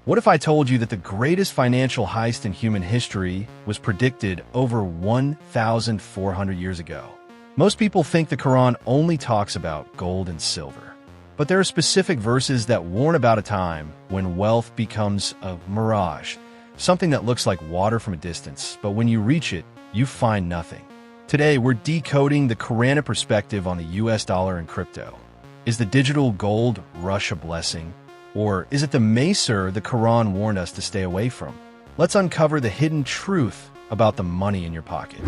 What if I told you that the greatest financial heist in human history was predicted over 1,400 years ago? Most people think the Quran only talks about gold and silver, but there are specific verses that warn about a time when wealth becomes a mirage, something that looks like water from a distance, but when you reach it, you find nothing. Today, we're decoding the Quranic perspective on the US dollar and crypto. Is the digital gold rush a blessing? Or is it the Maysir the Quran warned us to stay away from? Let's uncover the hidden truth about the money in your pocket.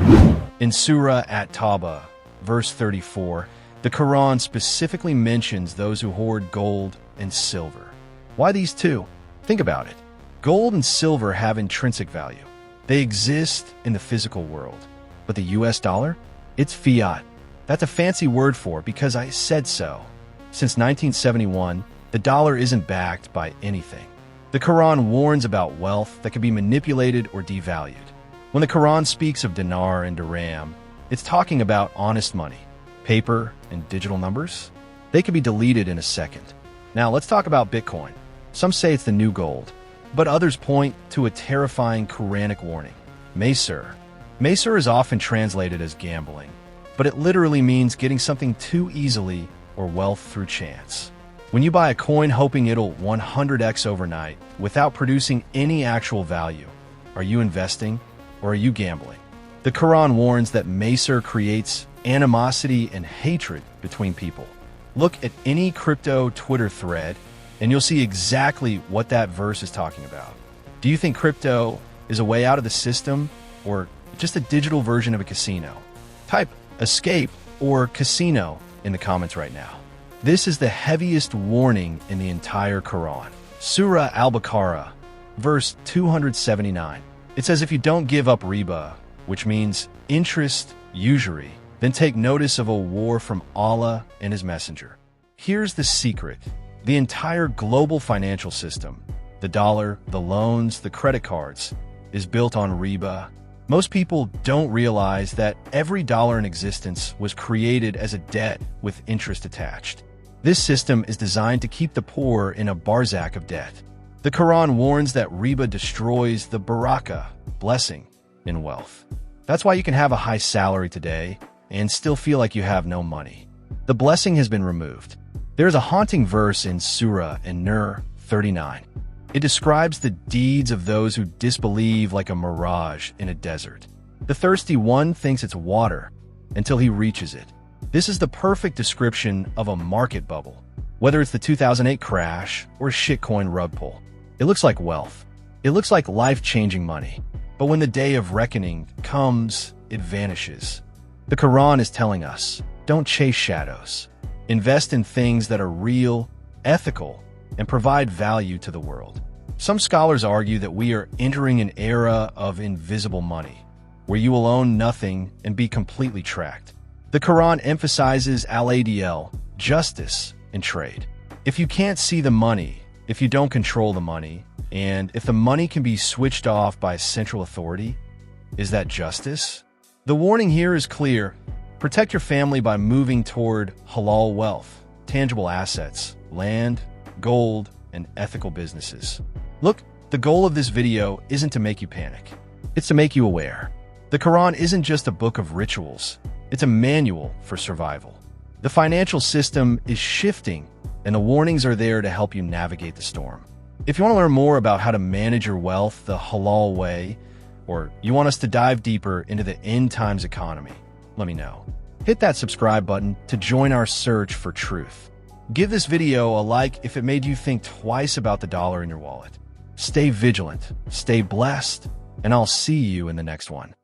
In Surah At-Tawbah, verse 34, the Quran specifically mentions those who hoard gold and silver. Why these two? Think about it. Gold and silver have intrinsic value. They exist in the physical world. But the US dollar? It's fiat. That's a fancy word for it because I said so. Since 1971, the dollar isn't backed by anything. The Quran warns about wealth that can be manipulated or devalued. When the Quran speaks of dinar and dirham, it's talking about honest money. Paper and digital numbers? They can be deleted in a second. Now let's talk about Bitcoin. Some say it's the new gold, but others point to a terrifying Quranic warning. Maysir. Maysir is often translated as gambling, but it literally means getting something too easily or wealth through chance. When you buy a coin hoping it'll 100x overnight without producing any actual value, are you investing or are you gambling? The Quran warns that Maysir creates animosity and hatred between people. Look at any crypto Twitter thread and you'll see exactly what that verse is talking about. Do you think crypto is a way out of the system or just a digital version of a casino? Type escape or casino in the comments right now. This is the heaviest warning in the entire Quran. Surah Al-Baqarah, verse 279. It says if you don't give up Riba, which means interest, usury, then take notice of a war from Allah and His Messenger. Here's the secret. The entire global financial system, the dollar, the loans, the credit cards, is built on Riba. Most people don't realize that every dollar in existence was created as a debt with interest attached. This system is designed to keep the poor in a barzakh of debt. The Quran warns that Riba destroys the barakah, blessing, in wealth. That's why you can have a high salary today and still feel like you have no money. The blessing has been removed. There's a haunting verse in Surah An-Nur 39. It describes the deeds of those who disbelieve like a mirage in a desert. The thirsty one thinks it's water until he reaches it. This is the perfect description of a market bubble, whether it's the 2008 crash or shitcoin rug pull. It looks like wealth. It looks like life-changing money. But when the day of reckoning comes, it vanishes. The Quran is telling us, don't chase shadows. Invest in things that are real, ethical, and provide value to the world. Some scholars argue that we are entering an era of invisible money, where you will own nothing and be completely tracked. The Quran emphasizes al-adl, justice, in trade. If you can't see the money, if you don't control the money, and if the money can be switched off by a central authority, is that justice? The warning here is clear. Protect your family by moving toward halal wealth, tangible assets, land, gold, and ethical businesses. Look, the goal of this video isn't to make you panic. It's to make you aware. The Quran isn't just a book of rituals. It's a manual for survival. The financial system is shifting, and the warnings are there to help you navigate the storm. If you want to learn more about how to manage your wealth the halal way, or you want us to dive deeper into the end times economy, let me know. Hit that subscribe button to join our search for truth. Give this video a like if it made you think twice about the dollar in your wallet. Stay vigilant, stay blessed, and I'll see you in the next one.